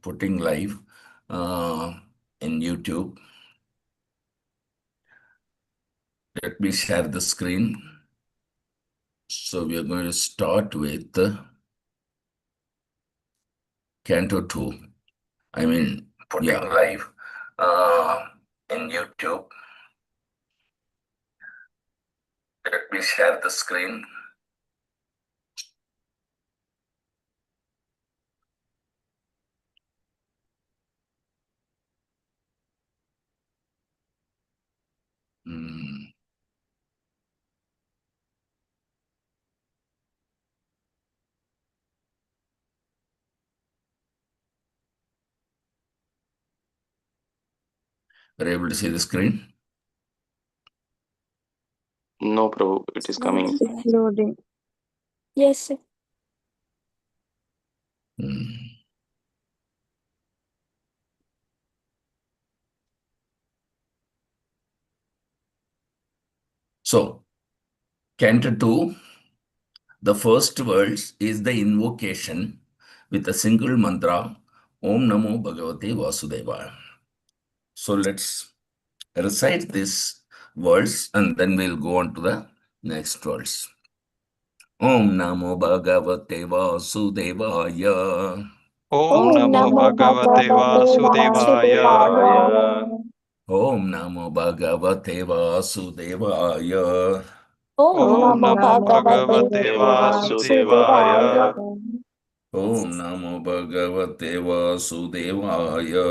putting live in YouTube. Let me share the screen. So we are going to start with Canto 2. Putting live in YouTube. Let me share the screen. Are you able to see the screen? No, Prabhu, it is coming. It's loading. Yes, sir. So, Canto 2, the first verse is the invocation with a single mantra, Om Namo Bhagavate Vasudevaya. So let's recite this verse and then we'll go on to the next verse. Om Namo Bhagavate Vasudevaya. Om Namo Bhagavate Vasudevaya. Om Namo Bhagavate Vasudevaya. Om Om Namo Namo Bhagavate Bhagavate Vasudevaya. Vasudevaya. Om Namo Bhagavate Vasudevaya.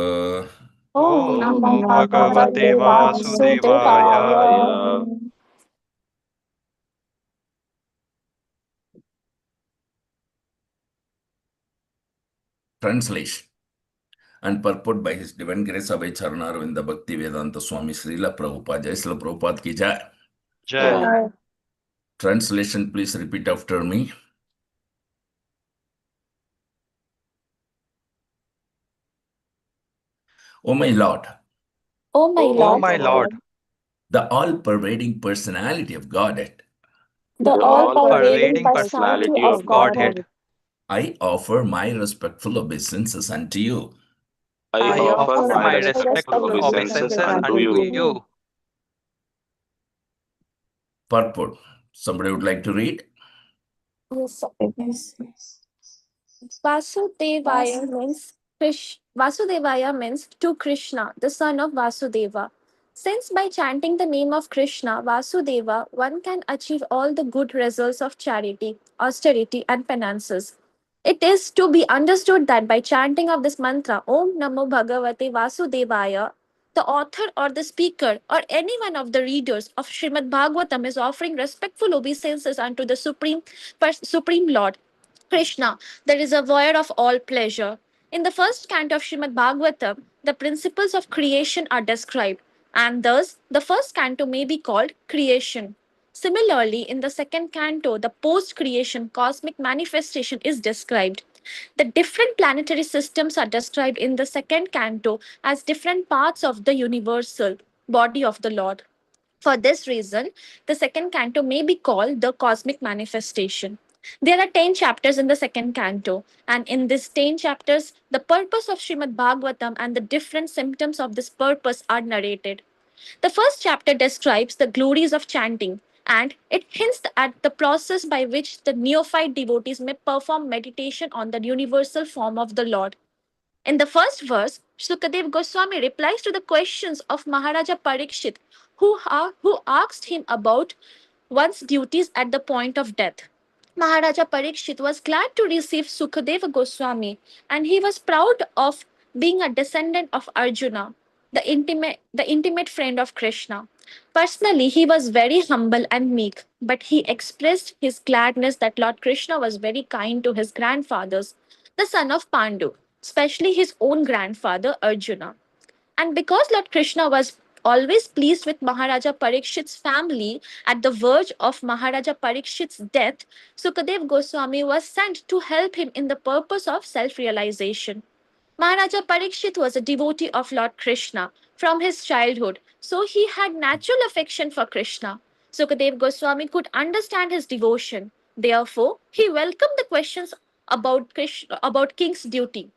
Om Om Namo Namo Bhagavate Bhagavate Vasudevaya. Vasudevaya. Translation and purport by His Divine Grace Abhay Charanaravindra Bhakti Vedanta Swami Srila Prabhupada. Jai Srila Prabhupada ki jai. Jai. Translation, please repeat after me. O my Lord, Oh my O Lord, my Lord, the all-pervading personality of Godhead, the the all-pervading all-pervading personality Personality of of of Godhead, Godhead, I offer my respectful obeisances unto you. I I I offer offer offer my my my respectful respectful respectful obeisances obeisances unto obeisances unto you. unto you. you. Purport. Somebody would like to read? Yes, sir. Yes. Vasudevaya means to Krishna, the son of Vasudeva. Since by chanting the name of Krishna, Vasudeva, one can achieve all the good results of charity, austerity, and penances. It is to be understood that by chanting of this mantra, Om Namo Bhagavate Vasudevaya, the author or the speaker or any one of the readers of Srimad Bhagavatam is offering respectful obeisances unto the Supreme Lord, Krishna, the reservoir of all pleasure. In the first canto of Srimad Bhagavatam, the principles of creation are described, and thus the first canto may be called creation. Similarly, in the second canto, the post creation cosmic manifestation is described. The different planetary systems are described in the second canto as different parts of the universal body of the Lord. For this reason, the second canto may be called the cosmic manifestation. There are 10 chapters in the second canto, and in these 10 chapters, the purpose of Srimad Bhagavatam and the different symptoms of this purpose are narrated. The first chapter describes the glories of chanting, and it hints at the process by which the neophyte devotees may perform meditation on the universal form of the Lord. In the first verse, Sukadev Goswami replies to the questions of Maharaja Parikshit, who asked him about one's duties at the point of death. Maharaja Parikshit was glad to receive Sukadeva Goswami, and he was proud of being a descendant of Arjuna, the intimate friend of Krishna. Personally, he was very humble and meek, but he expressed his gladness that Lord Krishna was very kind to his grandfathers, the son of Pandu, especially his own grandfather Arjuna. And because Lord Krishna was always pleased with Maharaja Parikshit's family at the verge of Maharaja Parikshit's death, Sukadev Goswami was sent to help him in the purpose of self realization. Maharaja Parikshit was a devotee of Lord Krishna from his childhood, so he had natural affection for Krishna. Sukadev Goswami could understand his devotion. Therefore, he welcomed the questions about King's duty.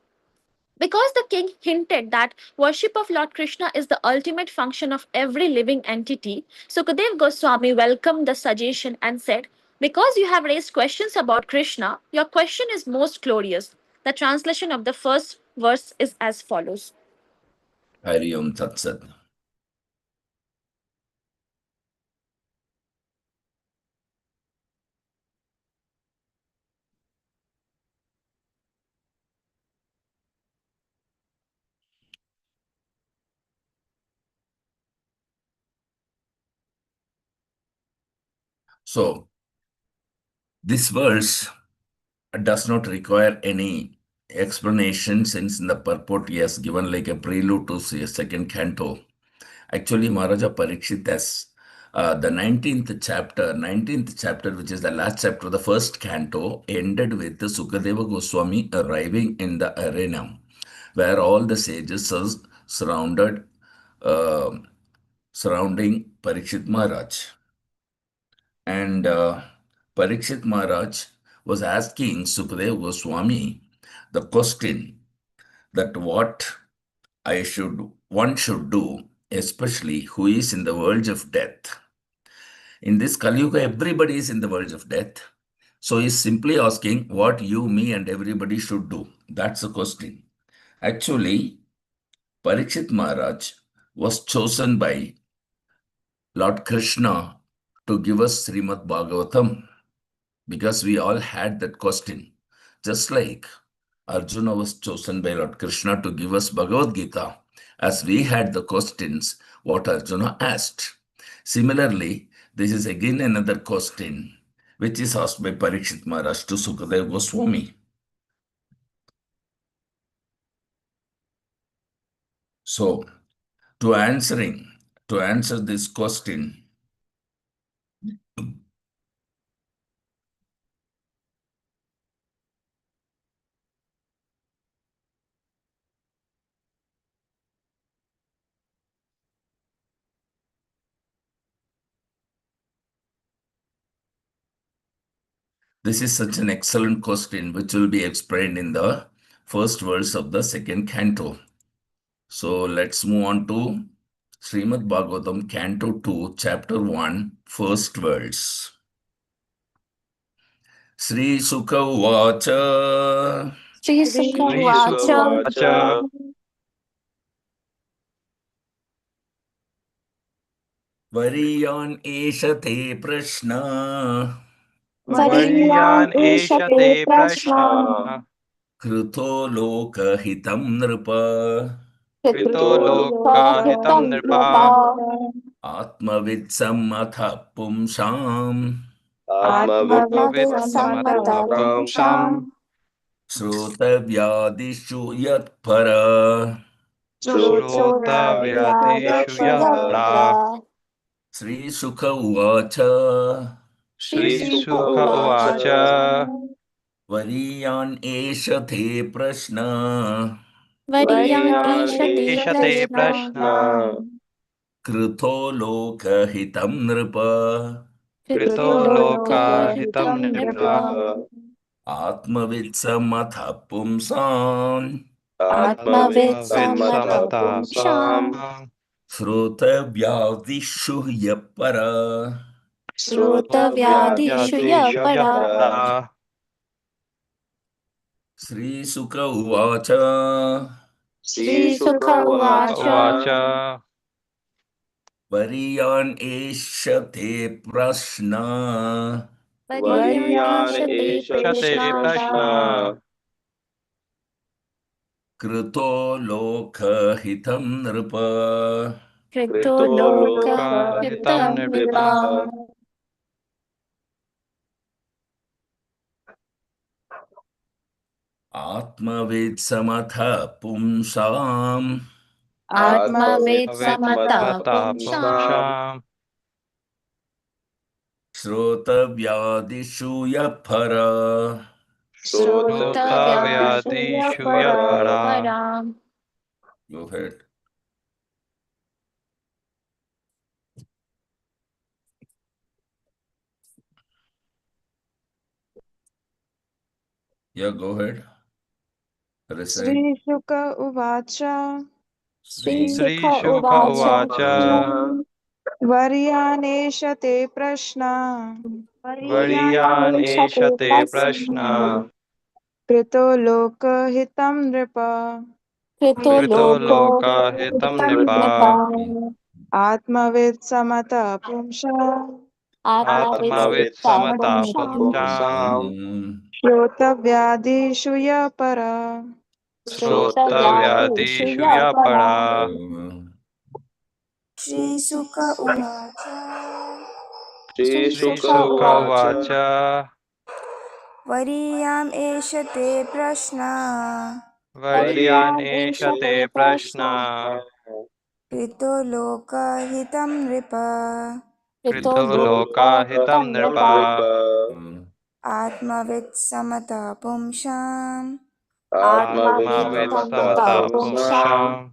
Because the king hinted that worship of Lord Krishna is the ultimate function of every living entity, Sukadev Goswami welcomed the suggestion and said, because you have raised questions about Krishna, your question is most glorious. The translation of the first verse is as follows. Hari Om Tat Sat. So, this verse does not require any explanation since in the purport he has given like a prelude to a second canto. Actually, Maharaja Parikshit has the 19th chapter, which is the last chapter of the first canto, ended with the Sukadeva Goswami arriving in the arena where all the sages are uh, surrounding Parikshit Maharaj. And Parikshit Maharaj was asking Sukadeva Goswami the question that what one should do, especially who is in the verge of death. In this Kali Yuga, everybody is in the verge of death. So he's simply asking what you, me, and everybody should do. That's the question. Actually, Parikshit Maharaj was chosen by Lord Krishna to give us Srimad Bhagavatam because we all had that question. Just like Arjuna was chosen by Lord Krishna to give us Bhagavad Gita, as we had the questions what Arjuna asked. Similarly, this is again another question which is asked by Parikshit Maharaj to Sukadeva Goswami. So, to answer this question, this is such an excellent question which will be explained in the first verse of the second canto. So let's move on to Srimad Bhagavatam, Canto 2, Chapter 1, first verse. Sri Sukha Uvacha Sri Sri Sukha Sri Vacha Sukacha Variyan Esha Te Prashna Variyan Variyan Eshate Eshate Prashna Prashna Kruto Loka Hitam Nripa Krito Krito Lokahitam Lokahitam Nirpa Nripa Atmavid Samatha Pumsam Atmavid Atmavid Atmavid Sammata Sammatam Pumsam Pumsam Sruta Vyadishu Yat Para Shrota Shrota Vyadeshu Vyadeshu Shrota Yatra Yatra Sri Sukha Uvacha Sri Sri Sri Sukha Sukha Sukha Uvacha Uvacha Variyan Esha Te Prashna Variyan Variyan Eshate Eshate Prashna Prashna Prashna Kruto Loka Hitam Nripa Krito Krito Lokahitam Lokahitam Lokahitam Nirpa Nripa Nripa Atmavid Samatha Pumsan Atmavid Atmavid Sammata Sammata Samata Pumsam Pumsam Pumsam Sruta Vyadishu Yapara Shrota Shrota Shrota Vyadeshu Vyadeshu Yapara Vyadeshuyapara Yatra Sri Sukha Uvacha Sri Sri Sukha Sukha Uvacha Uvacha Uvacha Variyan Esha Te Prashna Variyan Variyan Eshate Eshate Shate Prashna Prashna Prashna Kruto Loka Hitam Nripa Krito Krito Krito Lokahitam Lokahitam Lokahitam Nirpa Nripa Nripa Atmavid Samatha Pumsam Atmavid Atmavid Avid Samata Samata Mata Pumsam Pumsam Pumsam Srotavyadishu Yapara. Shrota Shrota Shrota Vyadeshu Vyadeshu Vyadeshuyapara Yatara Yapara Go ahead. Yeah, go ahead. Recite. श्रीशुक उवाच Sri Sri Sukha Shuka Uvacha. Uvacha वर्यानेश ते प्रश्ना Variyan Eshate Prashna कृतो लोकहितं नृप Krito Krito Loko Loka Hitam Nipa Nipa. आत्मवित् समता पुंसा Atma Atmavit Vitta Samata Pumsha. Pumsam श्रोतव्यादिषु यः परा Shrota Shrota Vyadeshu Vyadishu Yapara. Yapara श्रीसुक उवाच Sri Sri Sukha Sukha Uvacha. Uvacha वर्याम् एष ते प्रश्ना Variyan Variyan Esha Eshate Te Prashna. Prashna कृतो लोकहितं नृप Krito Krito Loka Loka Hitam Hitam Nipa. Nipa आत्मवित् समता पुंसाम् Atma Atmavit Vittam Vita Samata Pumsha. Pumsam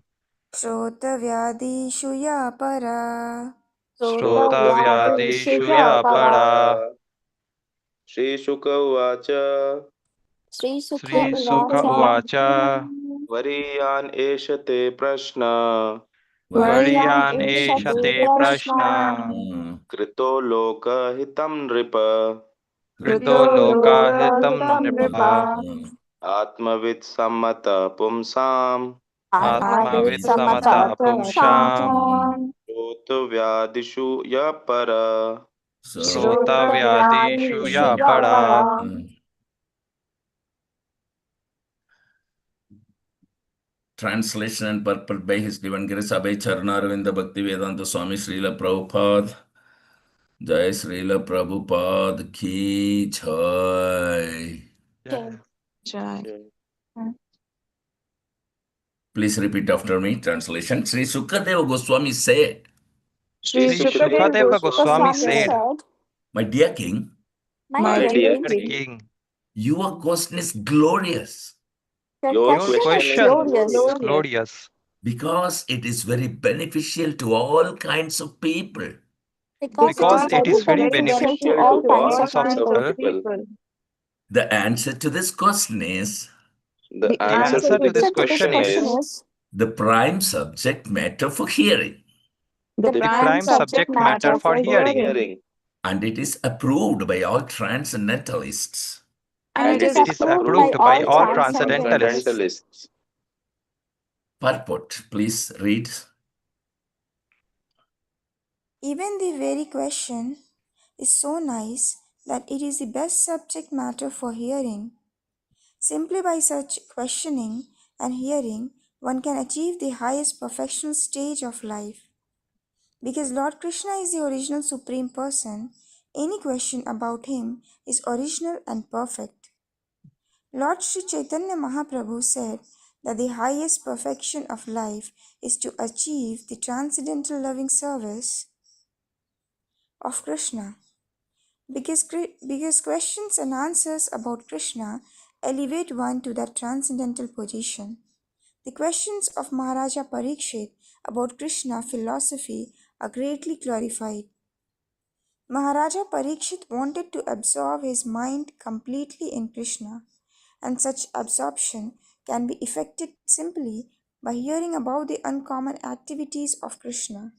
श्रोतव्यादिषु या परा Shrota Shrota Vyadeshu Vyadishu Yapara. Yapara श्रीशुक उवाच Sri Sukha Sri Sukha Uvacha. Uvacha वरीयान् एष ते प्रश्न Variyan Variyan Esha Te Eshate Prashna. Prashna कृतो लोकहितं नृप Krito Loka Loka Hitam Hitam Nipa Nipa. आत्मवित् सम्मत पुंसाम् Atma Atmavit Vitsamata Samata Pumsha. Pumsam श्रोतव्यादिषु यः पर Shrota Shrota Vyadishu Vyadeshu Yapara Yapara. Translation and purport by His Divine Grace Abhay Charnaravinda Bhakti Vedanta Swami Srila Prabhupada. Jai Srila Prabhupada Ki Jai. Okay. जय Please repeat after me. Translation. Sri Sukadeva Goswami said, Shri Sri Sukhdev Sukadeva Goswami Goswami Goswami said, said, said, My dear king, My My dear dear king, Dear king, King, your question is glorious your your your question is question question glorious is glorious glorious because it is very beneficial to all kinds of people. because it because is because it it very is is very very beneficial to beneficial beneficial to all to all kinds all all of kinds of kinds kinds of of people. people. people. people. The answer to this question is The The The The answer answer answer to to to this this this answer to this question question question is is is the prime subject matter for hearing, the the the the prime prime prime subject subject subject matter matter matter for for for hearing, hearing, hearing, hearing, and it is approved by all transcendentalists. and and it and it is it and it is is is approved by approved approved by by all all all transcendentalists. transcendentalists. transcendentalists. Purport, please read. even the very question is so nice that it is the best subject matter for hearing. Simply by such questioning and hearing, one can achieve the highest perfectional stage of life. Because Lord Krishna is the original Supreme Person, any question about him is original and perfect. Lord Sri Chaitanya Mahaprabhu said that the highest perfection of life is to achieve the transcendental loving service of Krishna. Because questions and answers about Krishna elevate one to that transcendental position. The questions of Maharaja Parikshit about Krishna philosophy are greatly glorified. Maharaja Parikshit wanted to absorb his mind completely in Krishna, and such absorption can be effected simply by hearing about the uncommon activities of Krishna.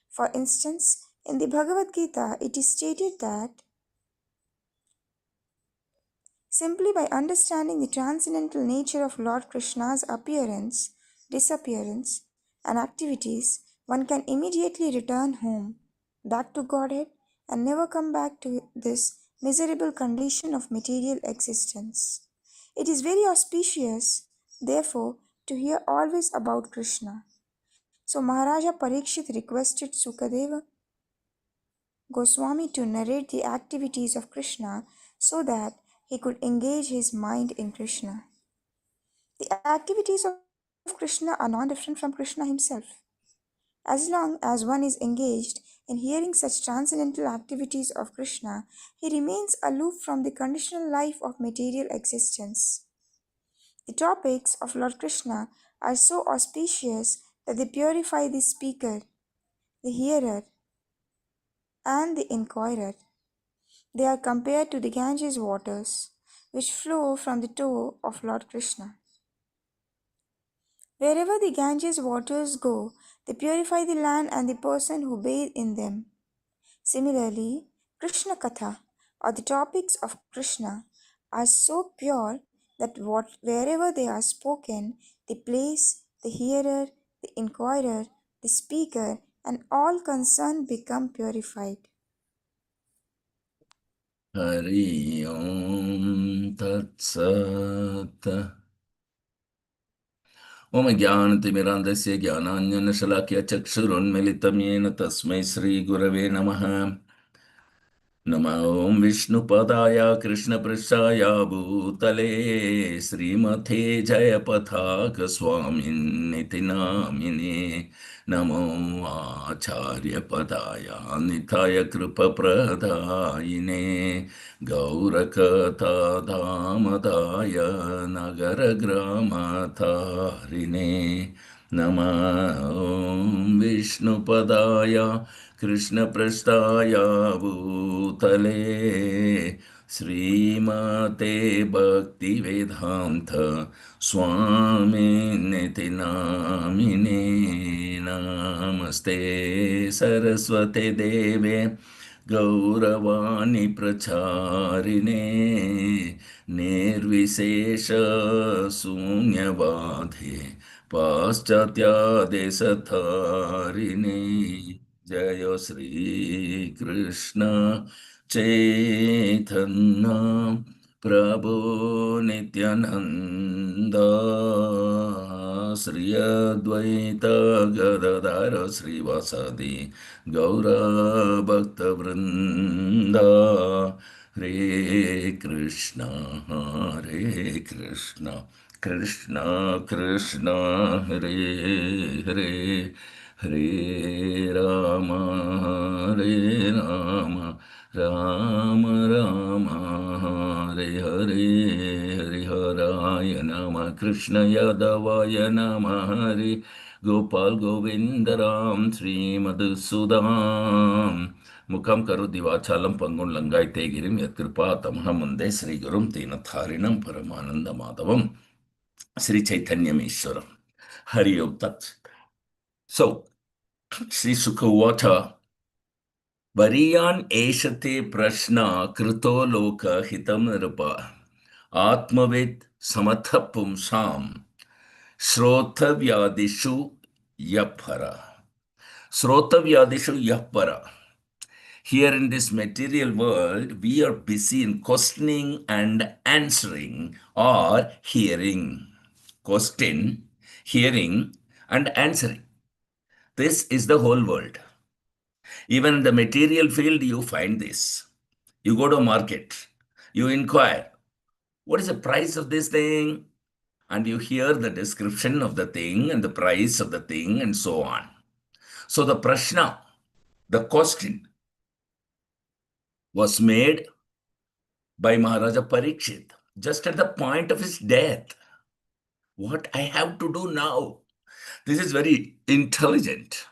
For instance, in the Bhagavad Gita, it is stated that simply by understanding the transcendental nature of Lord Krishna's appearance, disappearance, and activities, one can immediately return home, back to Godhead, and never come back to this miserable condition of material existence. It is very auspicious, therefore, to hear always about Krishna. So Maharaja Parikshit requested Sukadeva Goswami to narrate the activities of Krishna so that he could engage his mind in Krishna. The activities of Krishna are non different from Krishna himself. As long as one is engaged in hearing such transcendental activities of Krishna, he remains aloof from the conditional life of material existence. The topics of Lord Krishna are so auspicious that they purify the speaker, the hearer, and the inquirer. They are compared to the Ganges waters, which flow from the toe of Lord Krishna. Wherever the Ganges waters go, they purify the land and the person who bathe in them. Similarly, Krishna Katha, or the topics of Krishna, are so pure that wherever they are spoken, the place, the hearer, the inquirer, the speaker, and all concerned become purified. Hari Om Tat Sat. Om Jnanatimirandasya Jnananjana Shalakya Chakshurunmilitam Yena Tasmai Shri Gurave Namaha. नमो ॐ विष्णुपदाय कृष्णपृष्ठाय भूतले श्रीमते जयपताकस्वामिन्निति नामिने नमो आचार्यपदाय निताय कृपप्रदायिने गौरकथादामदाय नगरग्रामतारिणे नमो ॐ विष्णुपदाय कृष्णपृष्ठाय भूतले श्रीमते भक्तिवेदान्त स्वामिनिति नामिने नमस्ते सरस्वते देवे गौरवाणी प्रचारिणे निर्विशेष शून्यवादे पाश्चात्यादेशतारिणे जय श्री कृष्ण चैतन्य प्रभु नित्यानंद श्री अद्वैत गदाधर श्रीवासादि गौरभक्तवृंद हरे कृष्ण कृष्ण कृष्ण हरे हरे हरे राम राम राम हरे हरे हरिहराय नमः कृष्ण यादवाय नमः हरे गोपाल गोविंद राम श्रीमधुसूदनां मुखं करोति वाचालं पंगुं लङ्घयते गिरिं यत्कृपा तमहं वन्दे श्रीगुरुं दीनतारिणं परमानन्दमाधवं श्री चैतन्यमीश्वरं हरि ओम तत्. So, Sri Sukhavata, Variyan Eshate Prashna Krito Loka Hitam Nirpa Atmavid Samatha Pumsam Shrotavyadishu Yapara. Shrotavyadishu Yapara. Here in this material world, we are busy in questioning and answering or hearing. Question, hearing, and answering. This is the whole world. Even in the material field, you find this. You go to a market, you inquire, what is the price of this thing? And you hear the description of the thing and the price of the thing and so on. So the prashna, the question, was made by Maharaja Parikshit just at the point of his death. What I have to do now? This is very intelligent.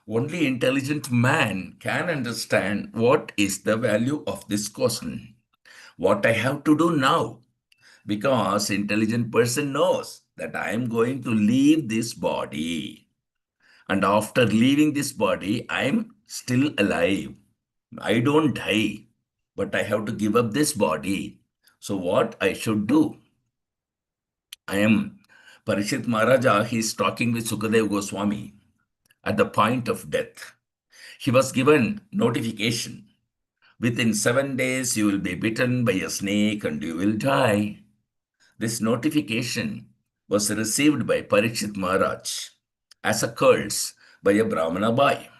Only intelligent man can understand what is the value of this question. What I have to do now? Because intelligent person knows that I am going to leave this body. And after leaving this body, I am still alive. I don't die, but I have to give up this body. So what I should do? I am Parikshit Maharaja, he is talking with Sukadeva Goswami at the point of death. He was given notification. Within 7 days, you will be bitten by a snake and you will die. This notification was received by Parikshit Maharaj as a curse by a Brahmana boy.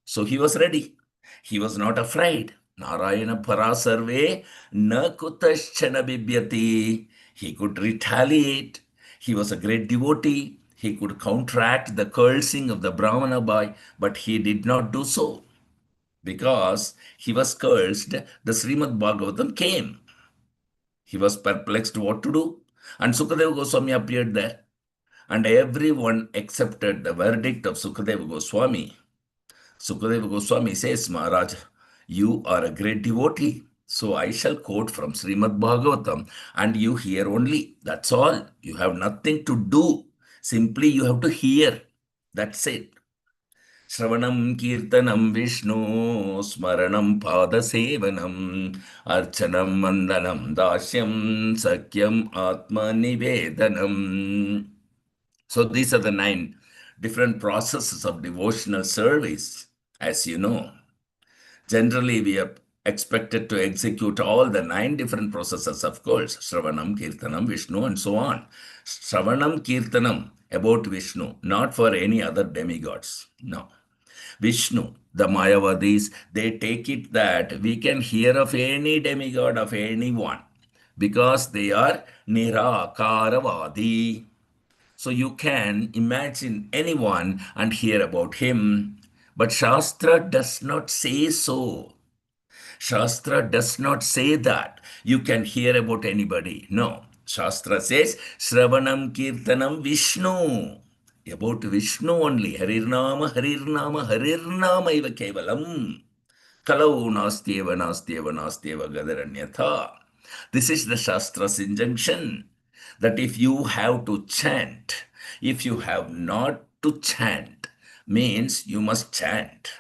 So he was ready. He was not afraid. Narayana Parasarve na kutaschana bibyati. He could retaliate. He was a great devotee. He could counteract the cursing of the Brahmana boy, but he did not do so. Because he was cursed, the Srimad Bhagavatam came. He was perplexed what to do. And Sukadeva Goswami appeared there. And everyone accepted the verdict of Sukadeva Goswami. Sukadeva Goswami says, Maharaj, you are a great devotee. So I shall quote from Srimad Bhagavatam and you hear only. That's all. You have nothing to do. Simply you have to hear. That's it. Shravanam Kirtanam Vishnu Smaranam Pada Sevanam Archanam Mandanam Dashyam Sakyam Atma Nivedanam. So these are the 9 different processes of devotional service, as you know. Generally, we are expected to execute all the 9 different processes, of course, Shravanam, Kirtanam, Vishnu, and so on. Shravanam, Kirtanam about Vishnu, not for any other demigods. No. Vishnu, the Mayavadis, they take it that we can hear of any demigod of anyone because they are Nirakaravadi. So you can imagine anyone and hear about him. But Shastra does not say so. Shastra does not say that you can hear about anybody. No. Shastra says Shravanam Kirtanam Vishnu. About Vishnu only. Harirnama, Harirnama, Harirnama iva kevalam. Kalau nastyeva, nastyeva, nastyeva gadaranyatha. This is the Shastra's injunction that if you have to chant, if you have not to chant, means you must chant.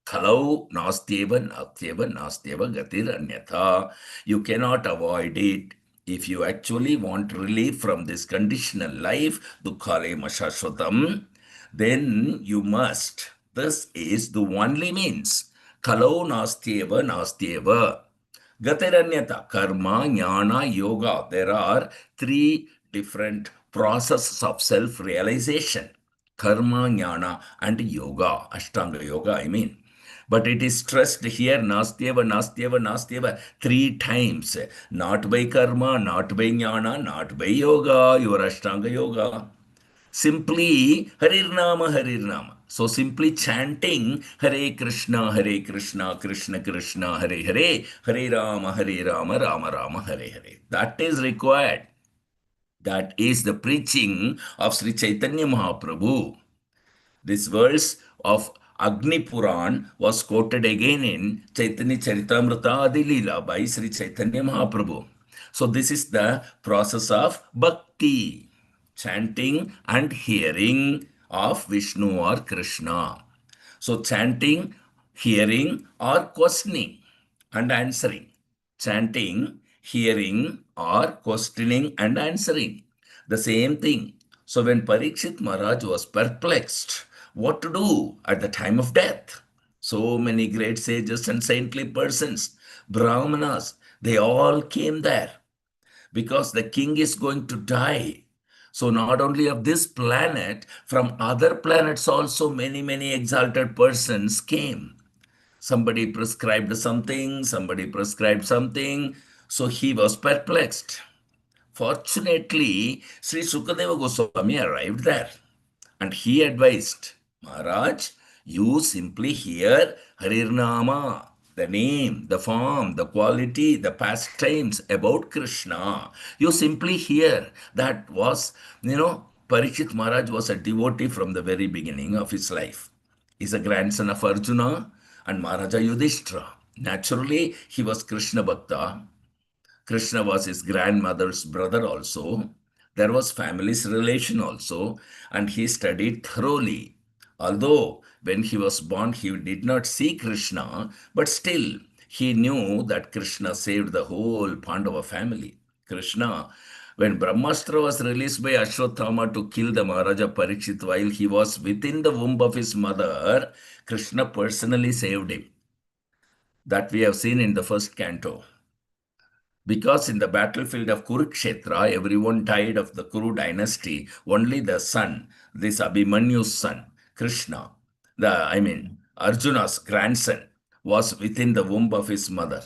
Kalau nastyeva, nastyeva, nastyeva gatir anyatha. You cannot avoid it. If you actually want relief from this conditional life, dukkhale mashashvatam, then you must. This is the only means. Kalau nastyeva, nastyeva. Gatiranyata, karma, jnana, yoga. There are 3 different processes of self-realization. Karma, jnana, and yoga. Ashtanga yoga, I mean. But it is stressed here, nastyeva, nastyeva, nastyeva, 3 times. Not by karma, not by jnana, not by yoga, your Ashtanga yoga. Simply Harirnama, Harirnama. So simply chanting Hare Krishna, Krishna Krishna, Hare Hare, Hare Rama, Rama Rama, Hare Hare. That is required. That is the preaching of Sri Chaitanya Mahaprabhu. This verse of Agni Puran was quoted again in Chaitanya Charitamrita Adi Leela by Sri Chaitanya Mahaprabhu. So this is the process of bhakti, chanting and hearing of Vishnu or Krishna. So chanting, hearing or questioning and answering. Chanting, hearing or questioning and answering. The same thing. So when Parikshit Maharaj was perplexed what to do at the time of death, so many great sages and saintly persons, Brahmanas, they all came there because the king is going to die. So not only of this planet, from other planets also many exalted persons came. Somebody prescribed something, so he was perplexed. Fortunately, Sri Sukadeva Goswami arrived there and he advised, Maharaj, you simply hear Harirnama, the name, the form, the quality, the pastimes about Krishna. You simply hear. That was, Parikshit Maharaj was a devotee from the very beginning of his life. He's a grandson of Arjuna and Maharaja Yudhishthira. Naturally, he was Krishna Bhakta. Krishna was his grandmother's brother also. There was family's relation also, and he studied thoroughly. Although when he was born, he did not see Krishna, but still he knew that Krishna saved the whole Pandava family. Krishna, when Brahmastra was released by Ashwatthama to kill the Maharaja Parikshit while he was within the womb of his mother, Krishna personally saved him. That we have seen in the first canto. Because in the battlefield of Kurukshetra, everyone died of the Kuru dynasty. Only the son, this Abhimanyu's son, Krishna, Arjuna's grandson, was within the womb of his mother,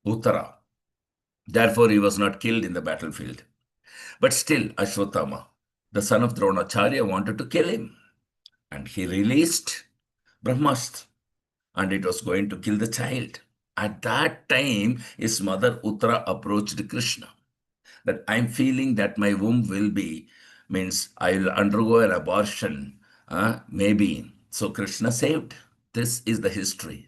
Uttara. Therefore, he was not killed in the battlefield. But still, Ashwatthama, the son of Dronacharya, wanted to kill him. And he released Brahmastra. And it was going to kill the child. At that time, his mother Uttara approached Krishna. That I'm feeling that my womb will be, means I'll undergo an abortion, maybe. So Krishna saved. This is the history.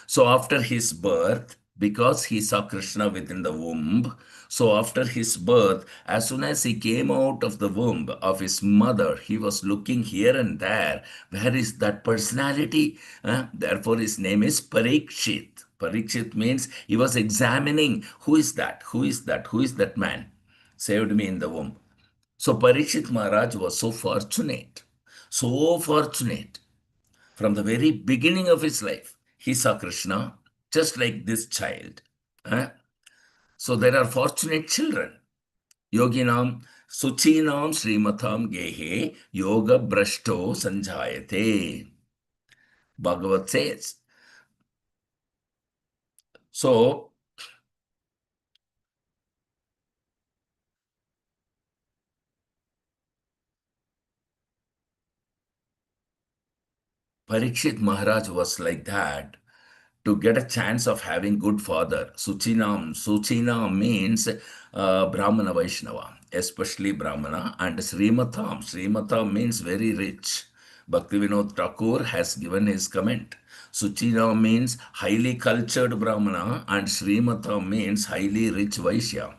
So after his birth, because he saw Krishna within the womb. So after his birth, as soon as he came out of the womb of his mother, he was looking here and there. Where is that personality? Therefore, his name is Parikshit. Parikshit means he was examining who is that? Who is that? Who is that man? Saved me in the womb. So Parikshit Maharaj was so fortunate from the very beginning of his life. He saw Krishna just like this child. Huh? So there are fortunate children. Yoginam Suchinam Srimatham Gehe Yoga Brashto Sanjayate. Bhagavat says. So Parikshit Maharaj was like that to get a chance of having good father. Suchinam means Brahmana Vaishnava, especially Brahmana, and Srimatham means very rich. Bhaktivinoda Thakur has given his comment. Suchinam means highly cultured Brahmana and Srimatham means highly rich Vaishya.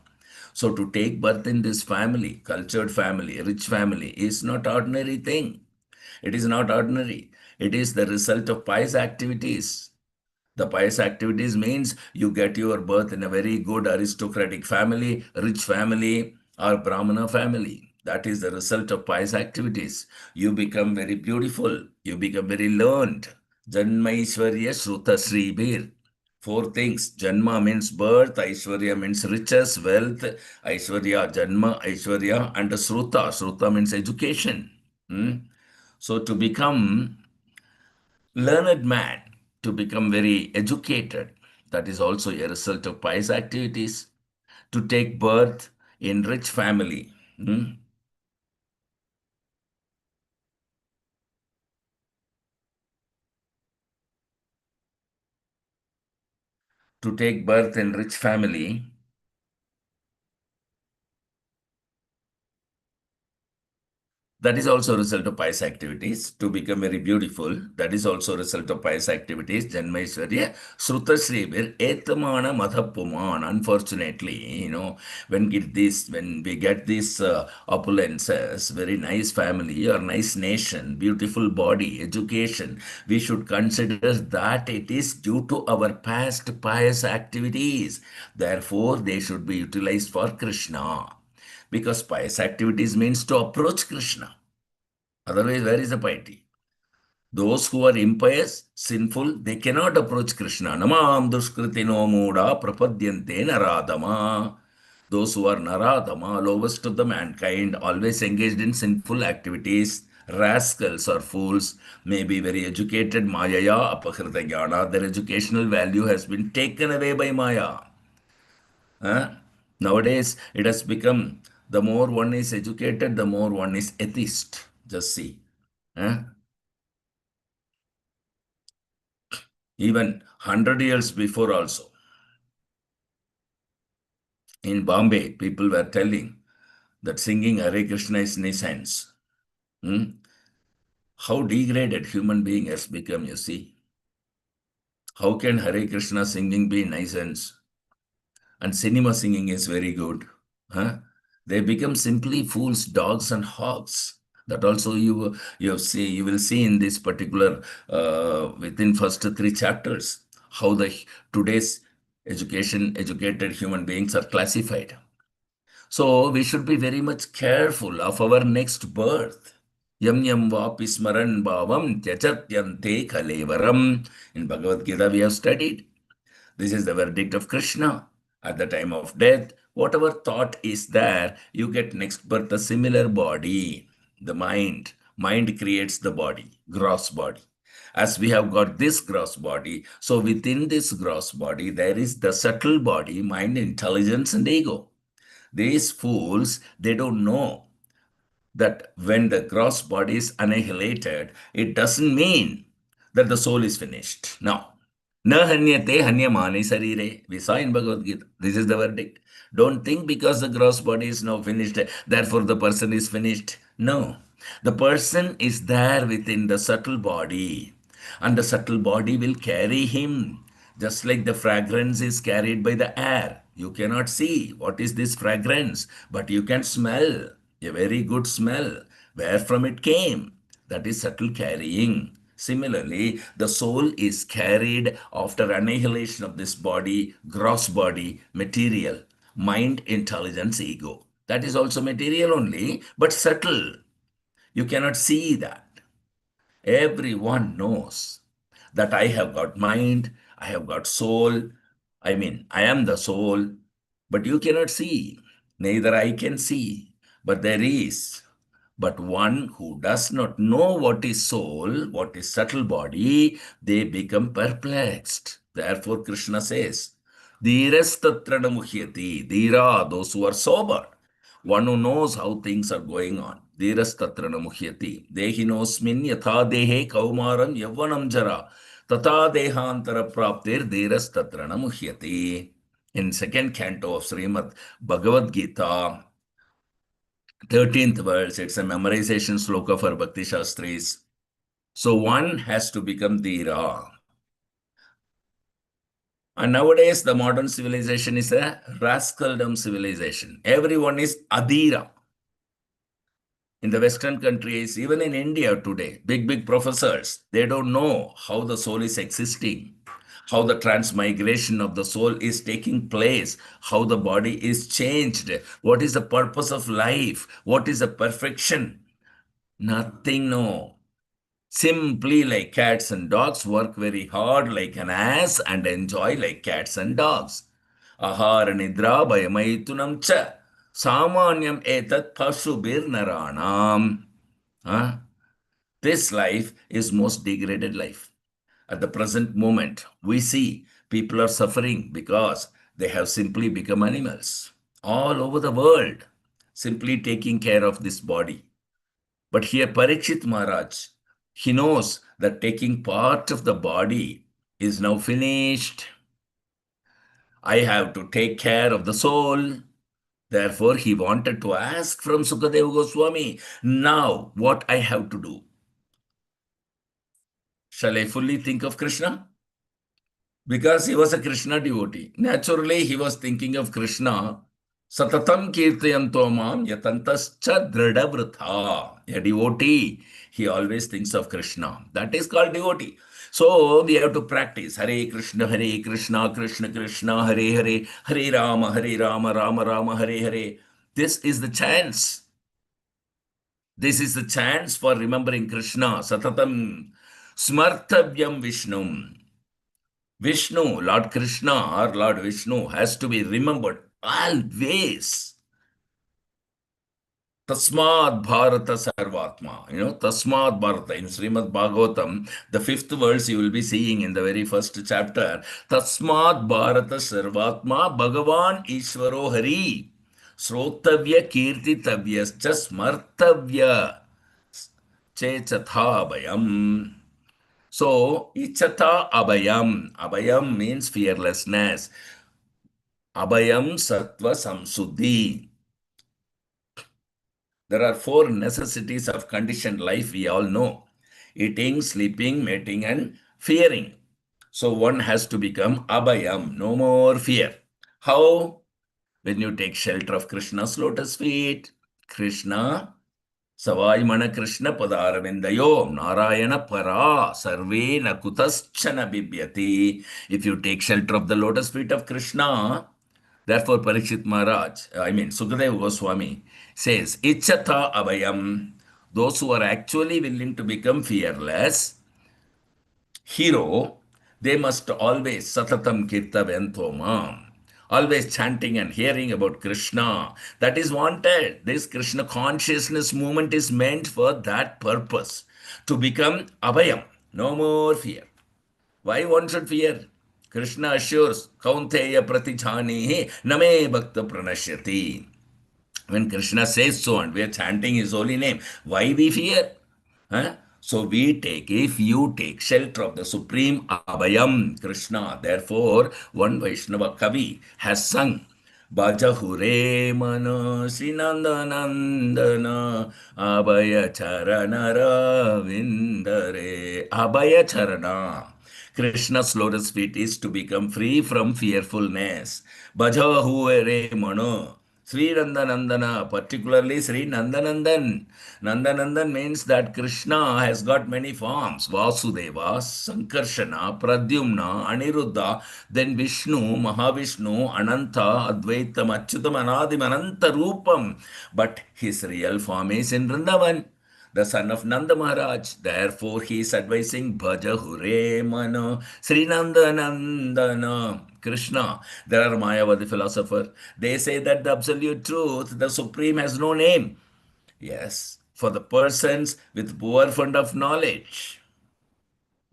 So to take birth in this family, cultured family, rich family, is not ordinary thing. It is not ordinary. It is the result of pious activities. The pious activities means you get your birth in a very good aristocratic family, rich family, or Brahmana family. That is the result of pious activities. You become very beautiful. You become very learned. Janmaishwarya Shruta Sribir. Four things. Janma means birth, Aishwarya means riches, wealth, Aishwarya, Janma, Aishwarya, and Shruta. Shruta means education. So to become learned man, to become very educated, that is also a result of pious activities. To take birth in rich family, to take birth in rich family, that is also a result of pious activities. To become very beautiful, that is also a result of pious activities. Janmaishwarya, Sruta Sribir, Etamana Madhapuman. Unfortunately, when we get these opulences, very nice family or nice nation, beautiful body, education, we should consider that it is due to our past pious activities. Therefore, they should be utilized for Krishna. Because pious activities means to approach Krishna. Otherwise, where is the piety? Those who are impious, sinful, they cannot approach Krishna. Namam duskritino muda prapadyante naradama. Those who are naradama, lowest of the mankind, always engaged in sinful activities, rascals or fools, may be very educated, mayaya apakrita jnana. Their educational value has been taken away by maya. Nowadays, it has become the more one is educated, the more one is atheist. Just see. Even 100 years before also, in Bombay, people were telling that singing Hare Krishna is nuisance. How degraded human being has become, you see. How can Hare Krishna singing be nuisance? And cinema singing is very good. They become simply fools, dogs, and hogs. That also you will see in this particular within first three chapters how the today's educated human beings are classified. So we should be very much careful of our next birth. Yam yam vapi smaran bhavam tyachatyante kalevaram. In Bhagavad Gita we have studied. This is the verdict of Krishna. At the time of death, whatever thought is there, you get next birth a similar body. The mind creates the body, gross body. As we have got this gross body, so within this gross body, there is the subtle body, mind, intelligence, and ego. These fools, they don't know that when the gross body is annihilated, it doesn't mean that the soul is finished. No. Na hanyate hanyamani sarire. We saw in Bhagavad Gita. This is the verdict. Don't think because the gross body is now finished, therefore the person is finished. No. The person is there within the subtle body. And the subtle body will carry him. Just like the fragrance is carried by the air. You cannot see what is this fragrance, but you can smell a very good smell. Where from it came? That is subtle carrying. Similarly, the soul is carried after annihilation of this body, gross body, material, mind, intelligence, ego. That is also material only, but subtle. You cannot see that. Everyone knows that I have got mind, I have got soul. I mean, I am the soul, but you cannot see. Neither I can see, but there is. But one who does not know what is soul, what is subtle body, they become perplexed. Therefore, Krishna says, Dhirastattrana muhyati, Dhira, those who are sober, one who knows how things are going on. Dhirastattrana muhyati, Dehinosmin yatha dehe kaumaram yavvanam jara, tata dehantara praptir dhirastattrana muhyati. In second canto of Srimad Bhagavad Gita, 13th verse, it's a memorization sloka for Bhakti Shastris. So one has to become Dhira. And nowadays, the modern civilization is a rascaldom civilization. Everyone is Adhira. In the Western countries, even in India today, big professors, they don't know how the soul is existing, how the transmigration of the soul is taking place, how the body is changed, what is the purpose of life, what is the perfection. Nothing, no. Simply like cats and dogs, work very hard like an ass and enjoy like cats and dogs. Ahara nidra bhayamaitunam cha samanyam etat pashubir naranam. This life is most degraded life. At the present moment, we see people are suffering because they have simply become animals all over the world, simply taking care of this body. But here, Parikshit Maharaj, he knows that taking part of the body is now finished. I have to take care of the soul. Therefore, he wanted to ask from Sukadeva Goswami, now what I have to do? Shall I fully think of Krishna? Because he was a Krishna devotee. Naturally, he was thinking of Krishna. Satatam kirtayanto mam yatantascha dridavritha. A devotee, he always thinks of Krishna. That is called devotee. So we have to practice Hare Krishna, Krishna Krishna, Hare Hare, Hare Rama, Rama Rama, Hare Hare. This is the chance. This is the chance for remembering Krishna. Satatam smartavyam Vishnum. Vishnu, Lord Krishna or Lord Vishnu has to be remembered always. Tasmad Bharata Sarvatma. Tasmad Bharata. In Srimad Bhagavatam, the 5th verse you will be seeing in the very first chapter. Tasmad Bharata Sarvatma Bhagavan Ishvaro Hari. Srotavya Kirtitavyascha Smartavya Chechatha Bhayam. So, Ichata Abhayam. Abhayam means fearlessness. Abhayam Sattva Samsuddhi. There are 4 necessities of conditioned life we all know. Eating, sleeping, mating, and fearing. So one has to become Abhayam, no more fear. How? When you take shelter of Krishna's lotus feet, Krishna, Savai Mana Krishna Padaravindayo, Narayana Para, Sarve Nakutaschana Bibhyati. If you take shelter of the lotus feet of Krishna, therefore Parikshit Maharaj, Sukadeva Goswami says, Ichata Abhayam, those who are actually willing to become fearless, hero, they must always Satatam Kirtavanto Mam. Always chanting and hearing about Krishna. That is wanted. This Krishna consciousness movement is meant for that purpose. To become Abhayam. No more fear. Why one should fear? Krishna assures, Kaunteya Pratijhanihi Name Bhakta Pranashyati. When Krishna says so and we are chanting his holy name, why we fear? So if you take shelter of the Supreme Abhayam, Krishna, therefore one Vaishnava Kavi has sung, Bhajahure Mano Sinandanandana Abhaya Charana Ravindare. Abhaya Charana. Krishna's lotus feet is to become free from fearfulness. Bhaja Huere Mano. Sri Nandanandana, particularly Sri Nandanandan. Nandanandan means that Krishna has got many forms. Vasudeva, Sankarshana, Pradyumna, Aniruddha, then Vishnu, Mahavishnu, Ananta, Advaitam, Achyutam, Anadim, Ananta Rupam. But his real form is in Vrindavan, the son of Nanda Maharaj. Therefore, he is advising Bhaja Hure Mano Sri Nandanandana Krishna. There are Mayavadi philosophers. They say that the absolute truth, the supreme, has no name. Yes, for the persons with poor fund of knowledge,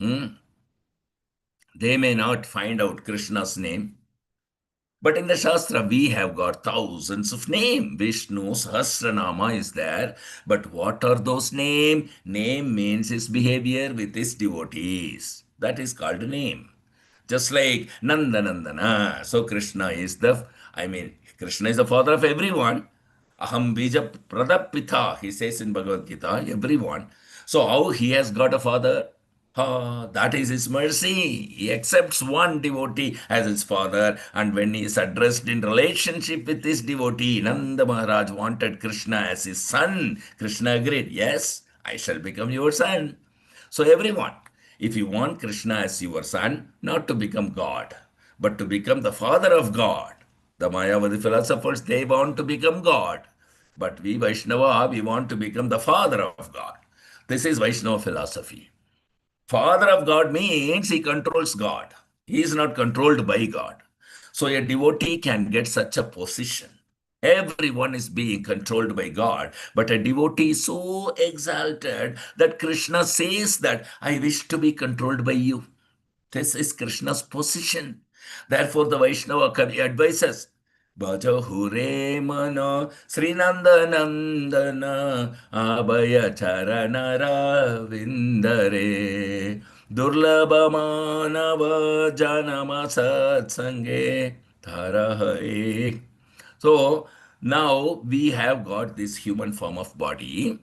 they may not find out Krishna's name. But in the Shastra, we have got thousands of names. Vishnu Sahasranama is there. But what are those names? Name means his behavior with his devotees. That is called a name. Just like Nandanandana. So Krishna is Krishna is the father of everyone. Aham bija pradapita, he says in Bhagavad Gita, everyone. So how he has got a father? That is his mercy. He accepts one devotee as his father, and when he is addressed in relationship with this devotee, Nanda Maharaj wanted Krishna as his son. Krishna agreed, yes, I shall become your son. So everyone, if you want Krishna as your son, not to become God, but to become the father of God. The Mayavadi philosophers, they want to become God. But we Vaishnava, we want to become the father of God. This is Vaishnava philosophy. Father of God means he controls God. He is not controlled by God. So a devotee can get such a position. Everyone is being controlled by God, but a devotee is so exalted that Krishna says that I wish to be controlled by you. This is Krishna's position. Therefore, the Vaishnava Kavi advises, Bhaja Hure Mana Srinanda Nandana Abhaya Charanara Vindare Durlabha Manava Janama Satsange Tarahae. So now we have got this human form of body.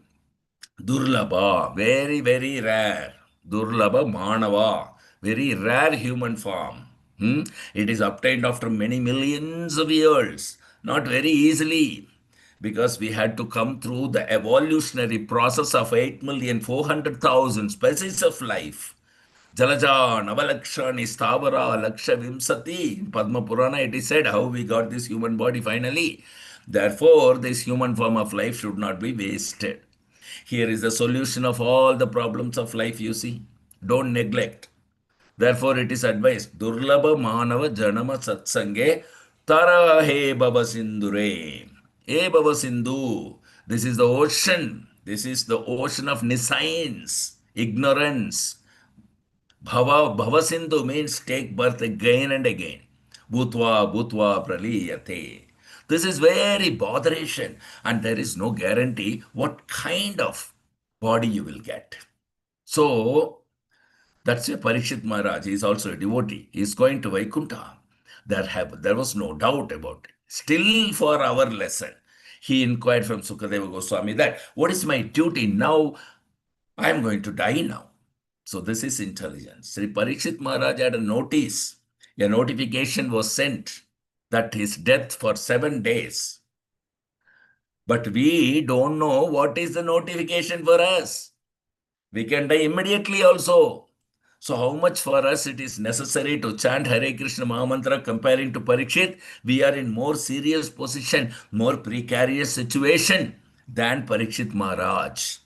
Durlabha, very, very rare. Durlabha Manava, very rare human form. It is obtained after many millions of years, not very easily, because we had to come through the evolutionary process of 8,400,000 species of life. Jalaja, Navalakshani, Stavara, Laksha Vimsati. In Padma Purana, it is said how we got this human body finally. Therefore, this human form of life should not be wasted. Here is the solution of all the problems of life, you see. Don't neglect. Therefore, it is advised, Durlabha Manava Janama Satsange Tara He Baba Sindhure. He Baba Sindhu. This is the ocean. This is the ocean of nescience, ignorance. Bhava Sindhu means take birth again and again. Bhutva praliyate. This is very botheration, and there is no guarantee what kind of body you will get. So that's why Parikshit Maharaj is also a devotee. He is going to Vaikuntha. There was no doubt about it. Still, for our lesson, he inquired from Sukadeva Goswami that what is my duty now? I am going to die now. So this is intelligence. Sri Parikshit Maharaj had a notice. A notification was sent that his death for 7 days. But we don't know what is the notification for us. We can die immediately also. So how much for us it is necessary to chant Hare Krishna Mahamantra comparing to Parikshit? We are in more serious position, more precarious situation than Parikshit Maharaj.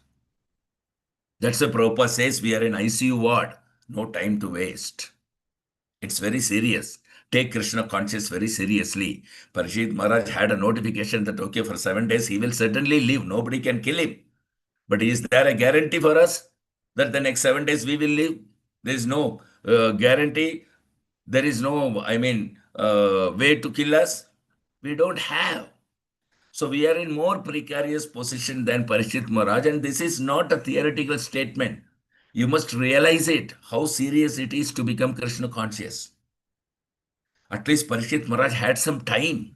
That's the Prabhupada says we are in ICU ward. No time to waste. It's very serious. Take Krishna conscious very seriously. Parikshit Maharaj had a notification that, okay, for 7 days he will certainly live. Nobody can kill him. But is there a guarantee for us that the next 7 days we will live? There is no guarantee. There is no, way to kill us. We don't have. So we are in more precarious position than Parikshit Maharaj, and this is not a theoretical statement. You must realize it, how serious it is to become Krishna conscious. At least Parikshit Maharaj had some time.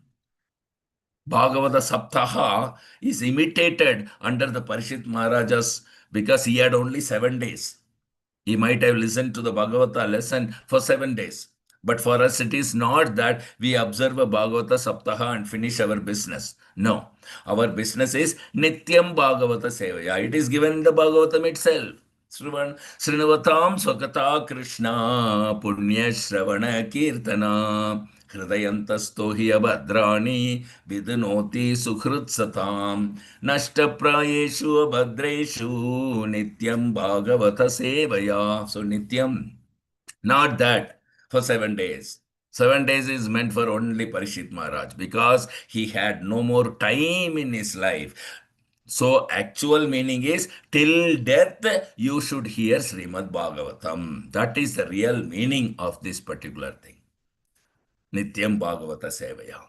Bhagavata Saptaha is imitated under the Parikshit Maharajas because he had only 7 days. He might have listened to the Bhagavata lesson for 7 days. But for us, it is not that we observe a Bhagavata Saptaha and finish our business. No. Our business is Nityam Bhagavata Sevaya. It is given in the Bhagavatam itself. Srinavatam Swakata Krishna Punya Shravana Kirtana Hridayantasto hi abhadrani vidunoti sukrutsatam nashtaprayeshu abhadreshu nityam bhagavata sevaya. So nityam, not that for 7 days. 7 days is meant for only Parishit Maharaj because he had no more time in his life. So actual meaning is till death you should hear Srimad Bhagavatam. That is the real meaning of this particular thing. Nityam Bhagavata Sevaya.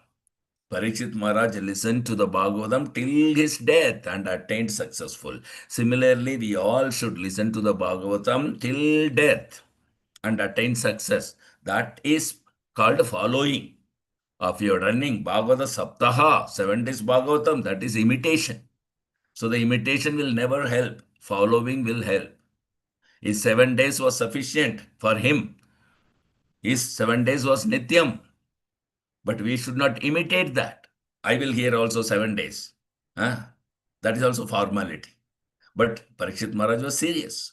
Parikshit Maharaj listened to the Bhagavatam till his death and attained successful. Similarly, we all should listen to the Bhagavatam till death and attain success. That is called following. If you are running Bhagavata Saptaha, 7 days Bhagavatam, that is imitation. So the imitation will never help. Following will help. His 7 days was sufficient for him. His 7 days was Nityam. But we should not imitate that. I will hear also 7 days. Huh? That is also formality. But Parikshit Maharaj was serious.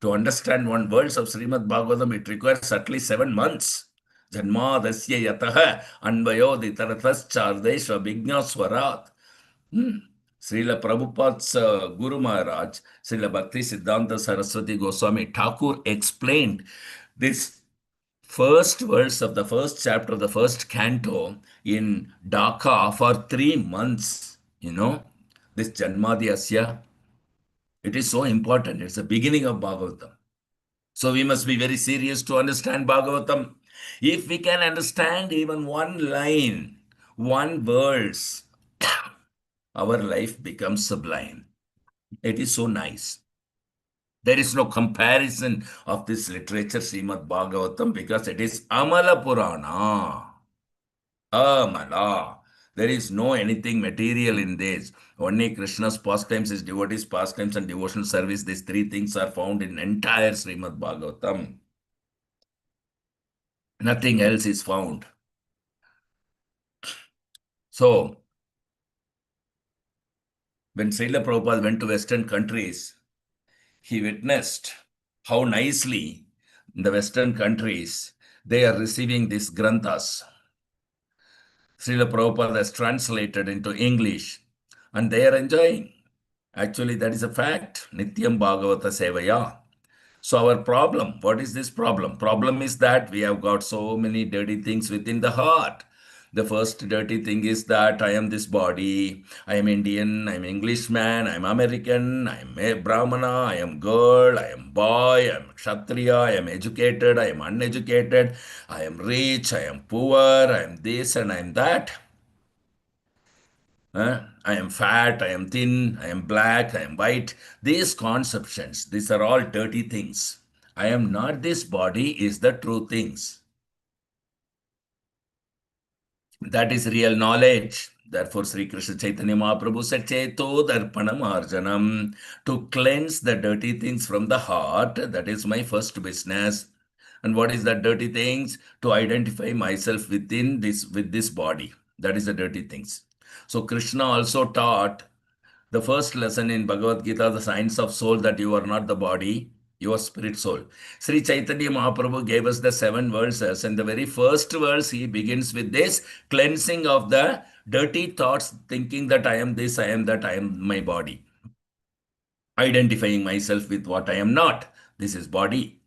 To understand one verse of Srimad Bhagavatam, it requires at least 7 months. Janma dasya yataha anvayo ditarathas chardeshva vigna swarat. Srila Prabhupada's Guru Maharaj, Srila Bhakti Siddhanta Saraswati Goswami Thakur explained this first verse of the first chapter of the first canto in Dhaka for 3 months. This Janmadhyasya, it is so important. It's the beginning of Bhagavatam. So we must be very serious to understand Bhagavatam. If we can understand even one line, one verse, our life becomes sublime. It is so nice. There is no comparison of this literature, Srimad Bhagavatam, because it is Amala Purana. Amala. There is no anything material in this. Only Krishna's pastimes, his devotees' pastimes, and devotional service. These 3 things are found in entire Srimad Bhagavatam. Nothing else is found. So, when Srila Prabhupada went to Western countries, he witnessed how nicely in the Western countries they are receiving these granthas. Srila Prabhupada has translated into English and they are enjoying. Actually, that is a fact. Nityam Bhagavata Sevaya. So our problem, what is this problem? Problem is that we have got so many dirty things within the heart. The first dirty thing is that I am this body, I am Indian, I am Englishman, I am American, I am a Brahmana, I am girl, I am boy, I am Kshatriya, I am educated, I am uneducated, I am rich, I am poor, I am this and I am that. I am fat, I am thin, I am black, I am white. These conceptions, these are all dirty things. I am not this body is the true things. That is real knowledge. Therefore, Sri Krishna Chaitanya Mahaprabhu said, Cheto Darpanam Arjanam. To cleanse the dirty things from the heart, that is my first business. And what is that dirty things? To identify myself with this body. That is the dirty things. So Krishna also taught the first lesson in Bhagavad Gita, the science of soul, that you are not the body, you are spirit soul. Sri Chaitanya Mahaprabhu gave us the 7 verses, and the very first verse he begins with this cleansing of the dirty thoughts, thinking that I am this, I am that, I am my body. Identifying myself with what I am not. This is body.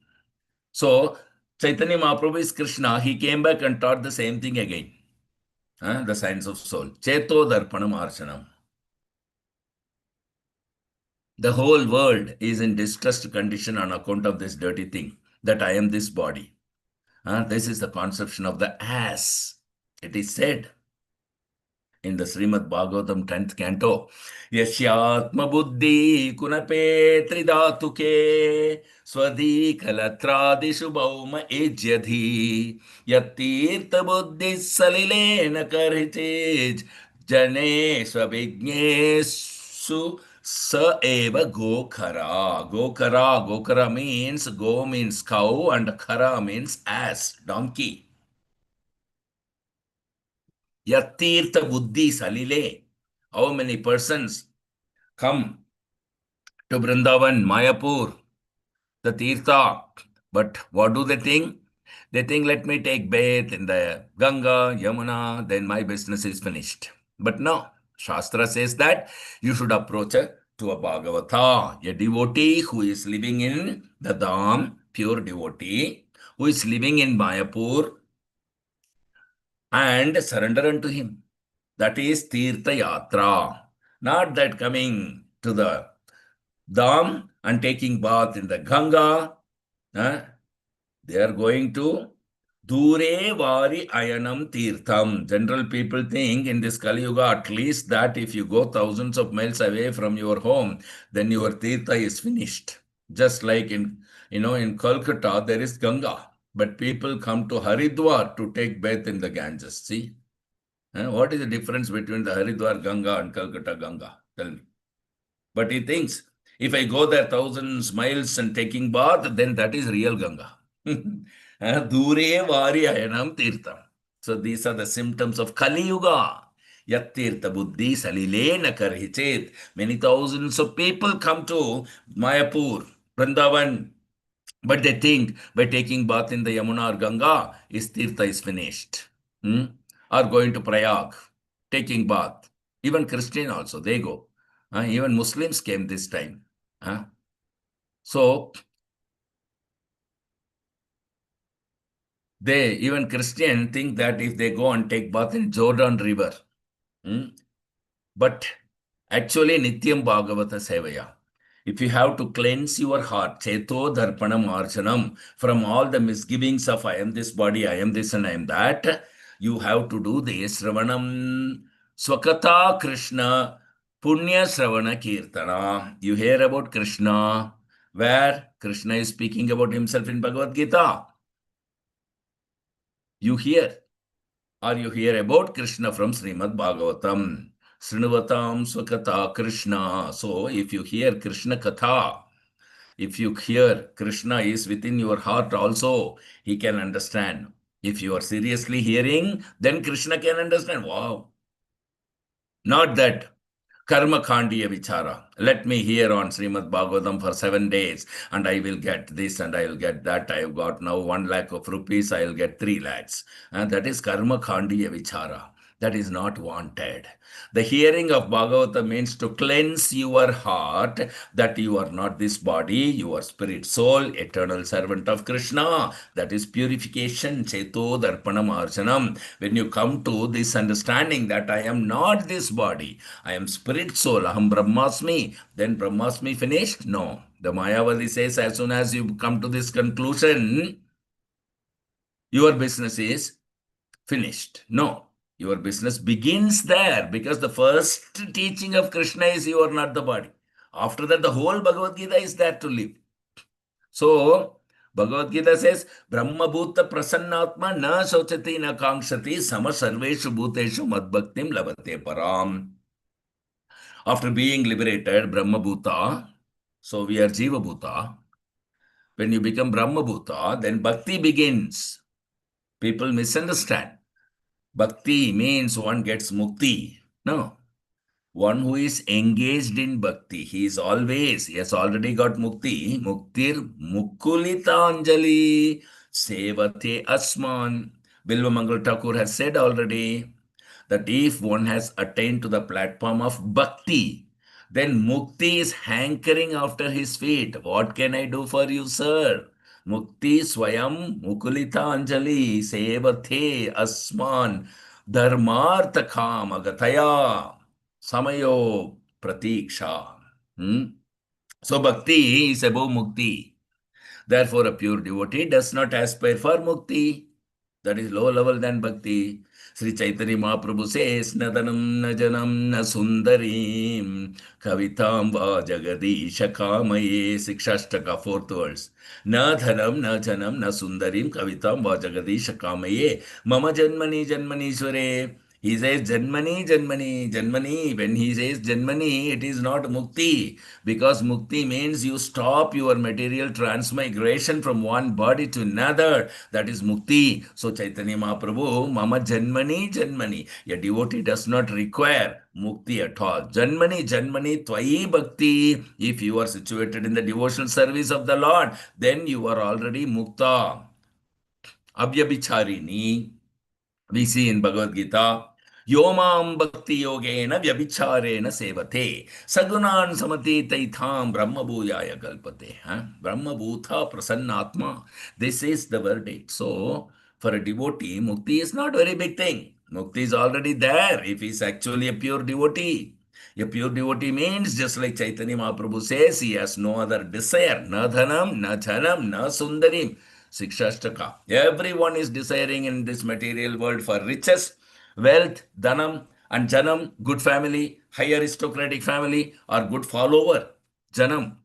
So Chaitanya Mahaprabhu is Krishna. He came back and taught the same thing again. The science of soul. Cheto Darpanam Archanam. The whole world is in distressed condition on account of this dirty thing, that I am this body. This is the conception of the ass. It is said in the Srimad Bhagavatam 10th canto, Yashyatma buddhi kunape tridatuke swadi kalatradishu bhauma ejyadhi yattirtha buddhi salilena karhitej jane swabhignesu Sa eva gokara. Gokara. Gokara means go means cow and kara means ass, donkey. Yatirtha buddhi salile. How many persons come to Vrindavan, Mayapur, the Tirtha? But what do they think? They think, let me take bath in the Ganga, Yamuna, then my business is finished. But no, Shastra says that you should approach to a Bhagavata, a devotee who is living in the Dham, pure devotee, who is living in Mayapur, and surrender unto him. That is Tirtha Yatra. Not that coming to the Dham and taking bath in the Ganga. They are going to Dure Vari Ayanam Tirtham. General people think in this Kali Yuga at least that if you go thousands of miles away from your home, then your Tirtha is finished. Just like in Kolkata, there is Ganga. But people come to Haridwar to take bath in the Ganges. See? What is the difference between the Haridwar Ganga and Calcutta Ganga? Tell me. But he thinks, if I go there thousands miles and taking bath, then that is real Ganga. Dure vari ayanam tirtham. So these are the symptoms of Kali Yuga. Yattirtha buddhi salilena karhichet. Many thousands of people come to Mayapur, Vrindavan, but they think by taking bath in the Yamuna or Ganga, his tirtha is finished. Or going to Prayag, taking bath. Even Christian also, they go. Even Muslims came this time. So, even Christian think that if they go and take bath in Jordan River, but actually Nityam Bhagavata Sevaya. If you have to cleanse your heart, Cheto Dharpanam Archanam, from all the misgivings of I am this body, I am this and I am that, you have to do the Sravanam Swakata Krishna Punya Sravana Kirtana. You hear about Krishna, where Krishna is speaking about himself in Bhagavad Gita. You hear, or you hear about Krishna from Srimad Bhagavatam. Srinuvatam Swakata Krishna. So if you hear Krishna Katha, if you hear Krishna is within your heart also, he can understand. If you are seriously hearing, then Krishna can understand. Wow. Not that Karma Khandiya Vichara. Let me hear on Srimad Bhagavatam for 7 days and I will get this and I will get that. I have got now 1 lakh of rupees, I will get 3 lakhs. And that is Karma Khandiya Vichara. That is not wanted. The hearing of Bhagavatam means to cleanse your heart that you are not this body, you are spirit soul, eternal servant of Krishna. That is purification, Cheto Darpanam Archanam. When you come to this understanding that I am not this body, I am spirit soul, Aham Brahmasmi, then Brahmasmi finished? No. The Mayavadi says as soon as you come to this conclusion, your business is finished. No. Your business begins there because the first teaching of Krishna is you are not the body. After that, the whole Bhagavad Gita is there to live. So, Bhagavad Gita says, Brahma Bhuta Prasannatma na sochati na kangshati sama sarveshu bhuteshu madbhaktim labate param. After being liberated, Brahma Bhuta, so we are Jiva Bhuta. When you become Brahma Bhuta, then Bhakti begins. People misunderstand. Bhakti means one gets mukti. No. One who is engaged in bhakti, he has already got mukti. Muktir mukulitanjali sevate asman. Bilva Mangal Thakur has said already that if one has attained to the platform of bhakti, then mukti is hankering after his feet. What can I do for you, sir? Mukti swayam mukulita anjali sevate asman dharmartha kama gataya samayo pratiksha. So bhakti is above mukti. Therefore, a pure devotee does not aspire for mukti. That is low level than bhakti. Sri Chaitanya Mahaprabhu says, Nadanam na janam na sundarim kavitam va jagadisha kamaye. Sikshashtaka, 4th verse. Na dhanam na janam na sundarim kavitam va jagadisha kamaye. Mama janmani janmanishware. He says Janmani, Janmani, Janmani. When he says Janmani, it is not Mukti. Because Mukti means you stop your material transmigration from one body to another. That is Mukti. So Chaitanya Mahaprabhu, Mama Janmani, Janmani. A devotee does not require Mukti at all. Janmani, Janmani, Twayi Bhakti. If you are situated in the devotional service of the Lord, then you are already Mukta. Abhyabhicharini. We see in Bhagavad Gita, Yomam Bhakti Yogena Vyabhicharena Sevate Sagunan Samati Taitham Brahma Bhuyaya Kalpate. Brahma Bhutha Prasannatma. This is the verdict. So, for a devotee, Mukti is not a very big thing. Mukti is already there if he is actually a pure devotee. A pure devotee means, just like Chaitanya Mahaprabhu says, he has no other desire. Na dhanam, na janam, na sundarim. Sikshashtaka. Everyone is desiring in this material world for riches, wealth, dhanam, and janam, good family, high aristocratic family, or good follower. Janam,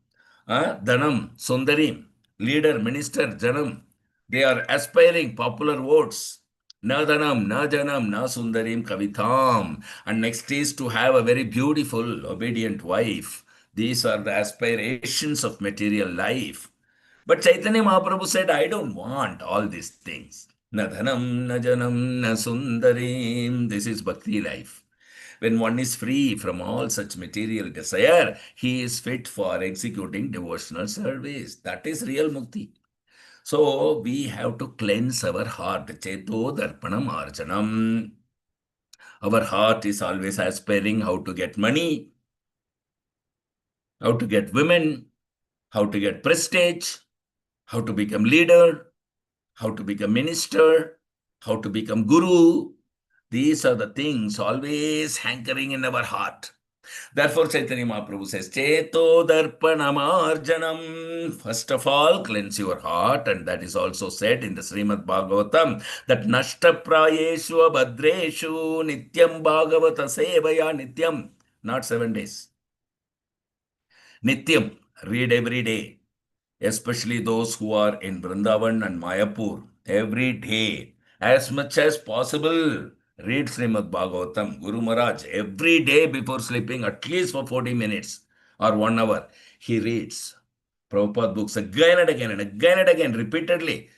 dhanam, sundarim, leader, minister, janam. They are aspiring popular votes. Na dhanam, na janam, na sundarim kavitam. And next is to have a very beautiful, obedient wife. These are the aspirations of material life. But Chaitanya Mahaprabhu said, I don't want all these things. Na dhanam, na janam, na sundarim. This is bhakti life. When one is free from all such material desire, he is fit for executing devotional service. That is real mukti. So we have to cleanse our heart. Cheto darpanam arjanam. Our heart is always aspiring how to get money, how to get women, how to get prestige, how to become leader, how to become minister, how to become guru. These are the things always hankering in our heart. Therefore, Chaitanya Mahaprabhu says, Cheto darpanamarjanam. First of all, cleanse your heart. And that is also said in the Srimad Bhagavatam, that Nashta prayeshu abhadreshu nityam bhagavata sevaya nityam. Not 7 days. Nityam. Read every day. Especially those who are in Vrindavan and Mayapur, every day, as much as possible, read Srimad Bhagavatam, Guru Maharaj, every day before sleeping, at least for 40 minutes or 1 hour, he reads Prabhupada books again and again and again and again, repeatedly.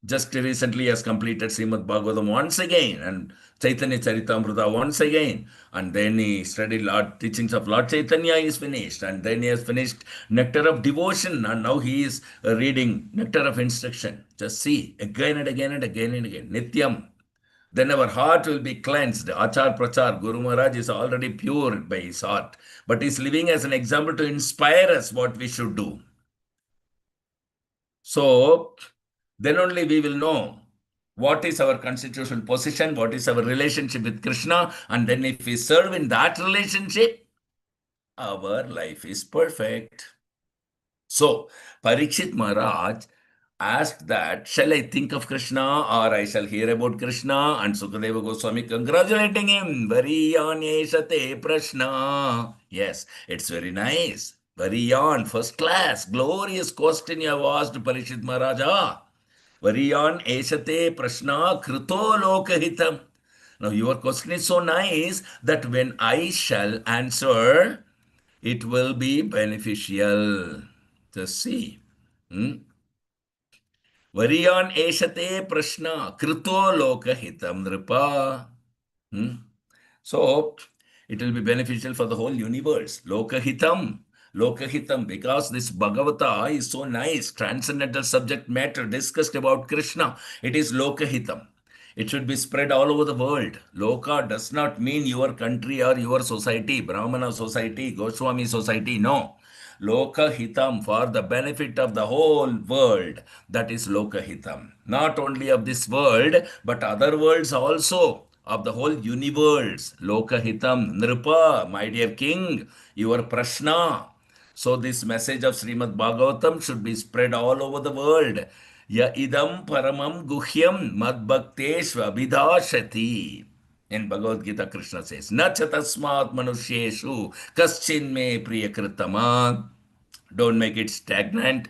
Just recently has completed Srimad Bhagavatam once again and Chaitanya Charitamrita once again. And then he studied Lord teachings of Lord Chaitanya is finished. And then he has finished Nectar of Devotion. And now he is reading Nectar of Instruction. Just see, again and again and again and again. Nityam. Then our heart will be cleansed. Achar Prachar, Guru Maharaj is already pure by his heart. But he is living as an example to inspire us what we should do. So, then only we will know what is our constitutional position, what is our relationship with Krishna, and then if we serve in that relationship, our life is perfect. So, Parikshit Maharaj asked that, shall I think of Krishna or I shall hear about Krishna? And Sukadeva Goswami congratulating him. Variyanyeshate prashna. Yes, it's very nice. Variyan, first class, glorious question you have asked Parikshit Maharaja. Variyan eshate prashna krito lokahitam. Now your question is so nice that when I shall answer, it will be beneficial. Just see. Variyan eshate prashna krito lokahitam nripa. So it will be beneficial for the whole universe. Lokahitam. Lokahitam, because this Bhagavata is so nice, transcendental subject matter discussed about Krishna. It is Lokahitam. It should be spread all over the world. Loka does not mean your country or your society, Brahmana society, Goswami society. No. Lokahitam, for the benefit of the whole world. That is Lokahitam. Not only of this world, but other worlds also. Of the whole universe. Lokahitam. Nripa, my dear king, your prashna. So this message of Srimad Bhagavatam should be spread all over the world. Ya idam paramam guhyam madbhakteshva abhidashati. In Bhagavad Gita, Krishna says, Na chatasmat manusheshu kaschin me priyakritama. Don't make it stagnant.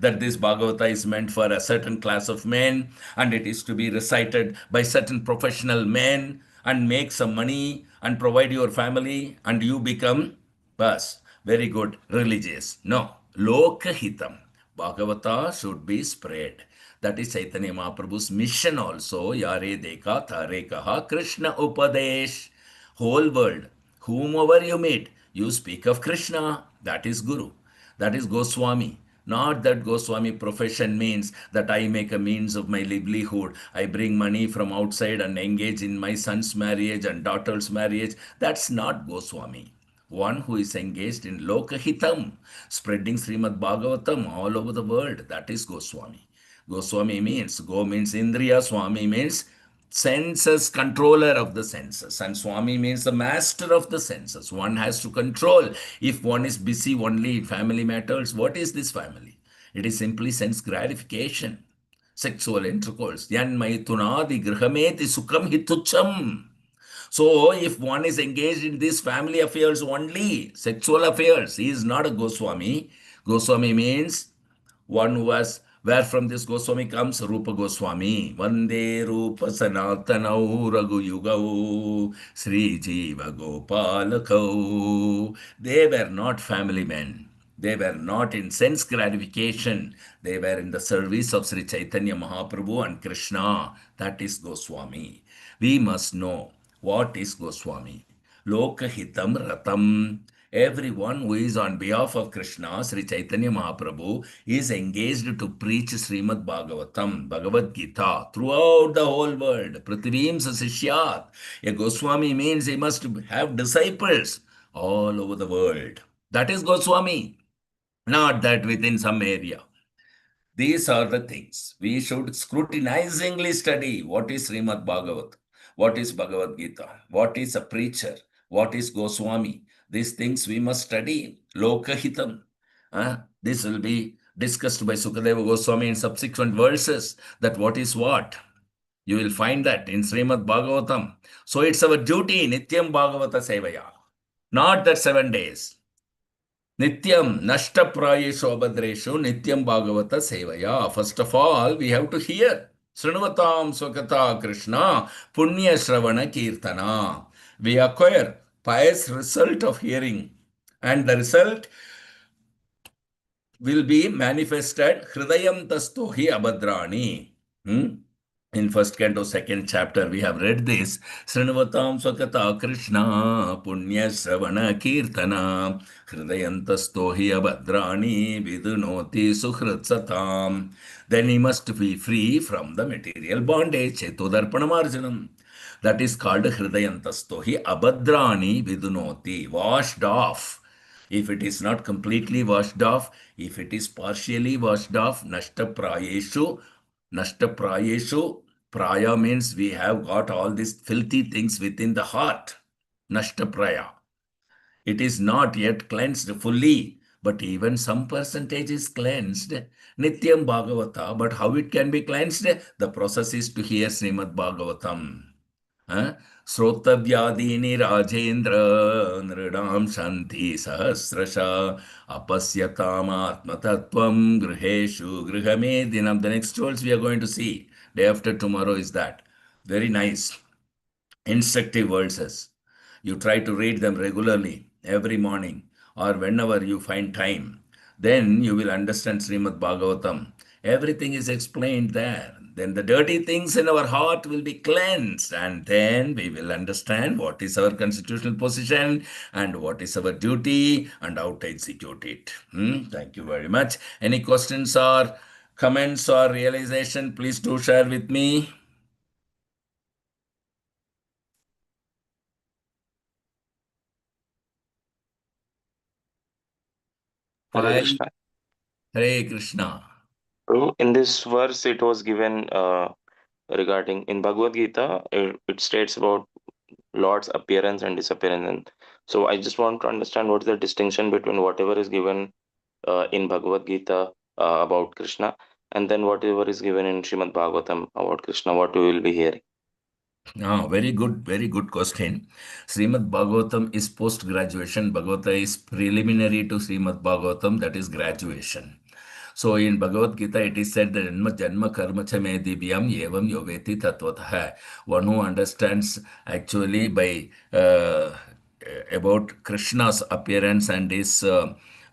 That this Bhagavata is meant for a certain class of men and it is to be recited by certain professional men and make some money and provide your family and you become bas, very good, religious. No. Lokahitam. Bhagavata should be spread. That is Chaitanya Mahaprabhu's mission also. Yare deka thare kaha Krishna Upadesh. Whole world, whomever you meet, you speak of Krishna. That is Guru. That is Goswami. Not that Goswami profession means that I make a means of my livelihood. I bring money from outside and engage in my son's marriage and daughter's marriage. That's not Goswami. One who is engaged in Lokahitam, spreading Srimad Bhagavatam all over the world. That is Goswami. Goswami means, Go means Indriya, Swami means senses, controller of the senses, and Swami means the master of the senses. One has to control. If one is busy only in family matters, what is this family? It is simply sense gratification, sexual intercourse. Yan maitunadi grihameti sukham hitucham. So, if one is engaged in these family affairs only, sexual affairs, he is not a Goswami. Goswami means one who has, where from this Goswami comes Rupa Goswami. Vande Rupa Sanatanau Raghu Yugau Sri Jiva Gopalakau. They were not family men. They were not in sense gratification. They were in the service of Sri Chaitanya Mahaprabhu and Krishna. That is Goswami. We must know what is Goswami. Lokahitam Ratam. Everyone who is on behalf of Krishna, Sri Chaitanya Mahaprabhu, is engaged to preach Srimad Bhagavatam, Bhagavad Gita, throughout the whole world. Prithivim Sasishyat. A Goswami means he must have disciples all over the world. That is Goswami, not that within some area. These are the things. We should scrutinizingly study what is Srimad Bhagavat, what is Bhagavad Gita, what is a preacher, what is Goswami. These things we must study. Lokahitam. This will be discussed by Sukadeva Goswami in subsequent verses, that what is what. You will find that in Srimad Bhagavatam. So it's our duty, Nityam Bhagavata Sevaya. Not that 7 days. Nityam Nashta Prayeshu Abhadreshu Nityam Bhagavata Sevaya. First of all, we have to hear. Srinavatam Swakata Krishna Punya Shravana Kirtana. We acquire pious result of hearing. And the result will be manifested Hridayam Tastohi Abhadrani. In first canto, second chapter, we have read this. Srinavatam Swakata Krishna Punya Shravana Kirtana Hridayantastohi Abhadrani Vidunoti Suhrit Satam. Then he must be free from the material bondage. Chetodarpanamarjanam. That is called Hridayantastohi Abhadrani Vidunoti. Washed off. If it is not completely washed off, if it is partially washed off, Nashta Prayeshu. Praya means we have got all these filthy things within the heart. Nashta Praya. It is not yet cleansed fully, but even some percentage is cleansed. Nityam Bhagavata. But how it can be cleansed? The process is to hear Srimad Bhagavatam. Srotavyadini Rajendra Nridam Shanti Sahasrasha Apasyatam Atmatattvam Griheshu Grihamedinam. The next verse we are going to see. Day after tomorrow is that. Very nice. Instructive verses. You try to read them regularly, every morning, or whenever you find time. Then you will understand Srimad Bhagavatam. Everything is explained there. Then the dirty things in our heart will be cleansed, and then we will understand what is our constitutional position and what is our duty and how to execute it. Thank you very much. Any questions or comments or realization, please do share with me. Hare Hi, Krishna. Hare Krishna. So in this verse, it was given regarding in Bhagavad Gita, it states about Lord's appearance and disappearance. And so I just want to understand what is the distinction between whatever is given in Bhagavad Gita about Krishna, and then whatever is given in Srimad Bhagavatam about Krishna, what we will be hearing. Very good question. Srimad Bhagavatam is post-graduation. Bhagavata is preliminary to Srimad Bhagavatam, that is graduation. So in Bhagavad Gita, it is said that janma janma karma cha me divyam evam yoveti tatvatah. One who understands actually by about Krishna's appearance and his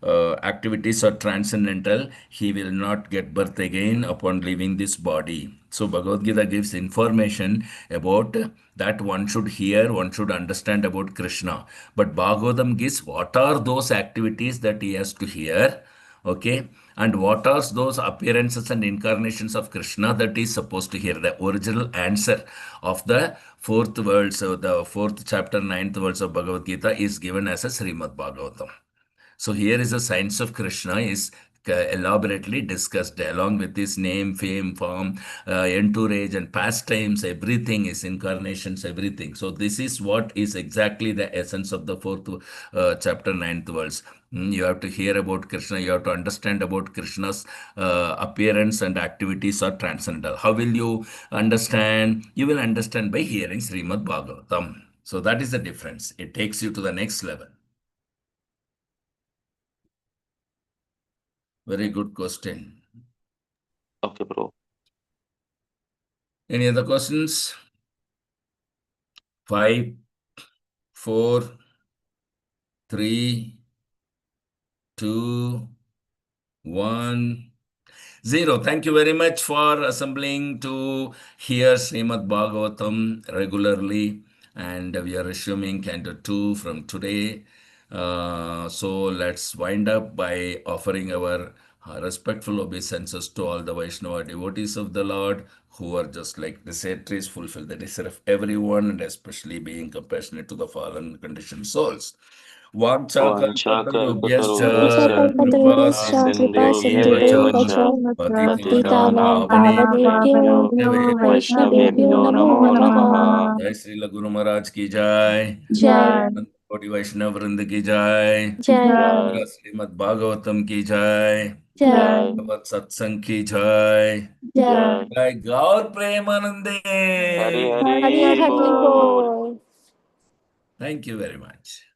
activities are transcendental, he will not get birth again upon leaving this body. So Bhagavad Gita gives information about that one should hear, one should understand about Krishna. But Bhagavatam gives what are those activities that he has to hear, okay, and what are those appearances and incarnations of Krishna that is supposed to hear. The original answer of the fourth words, so the fourth chapter, ninth words of Bhagavad Gita is given as a Srimad Bhagavatam. So here is the science of Krishna is elaborately discussed along with his name, fame, form, entourage and pastimes, everything is incarnations, everything. So this is what is exactly the essence of the fourth chapter, ninth verse. You have to hear about Krishna, you have to understand about Krishna's appearance and activities are transcendental. How will you understand? You will understand by hearing Srimad Bhagavatam. So that is the difference. It takes you to the next level. Very good question. Okay, bro. Any other questions? 5, 4, 3, 2, 1, 0. Thank you very much for assembling to hear Srimad Bhagavatam regularly. And we are resuming Canto 2 from today. So let's wind up by offering our respectful obeisances to all the Vaishnava devotees of the Lord who are just like the sages, fulfill the desire of everyone, and especially being compassionate to the fallen conditioned souls. Vanchakalpatarubhyascha Kripa Kalpataruvyascha kripa sindhubhyev sindhubhyev cha sindhubhyevacha vacha patitanam patitanam pavanebhyo pavanebhyo Vaishnavebhyo Vaishnavebhyo namo namo namaha. namaha. Jai Sri Guru Maharaj ki jai. Jai, Koti Vaishnav Vrinda ki jai. Jai, Jai Srimad Bhagavatam ki jai. Jai, Jai Bhagavad Satsang ki jai. Jai. Jai Jai Gaur Premanande. Hari Hari Hari Hari Bol. Bol. Thank you very much.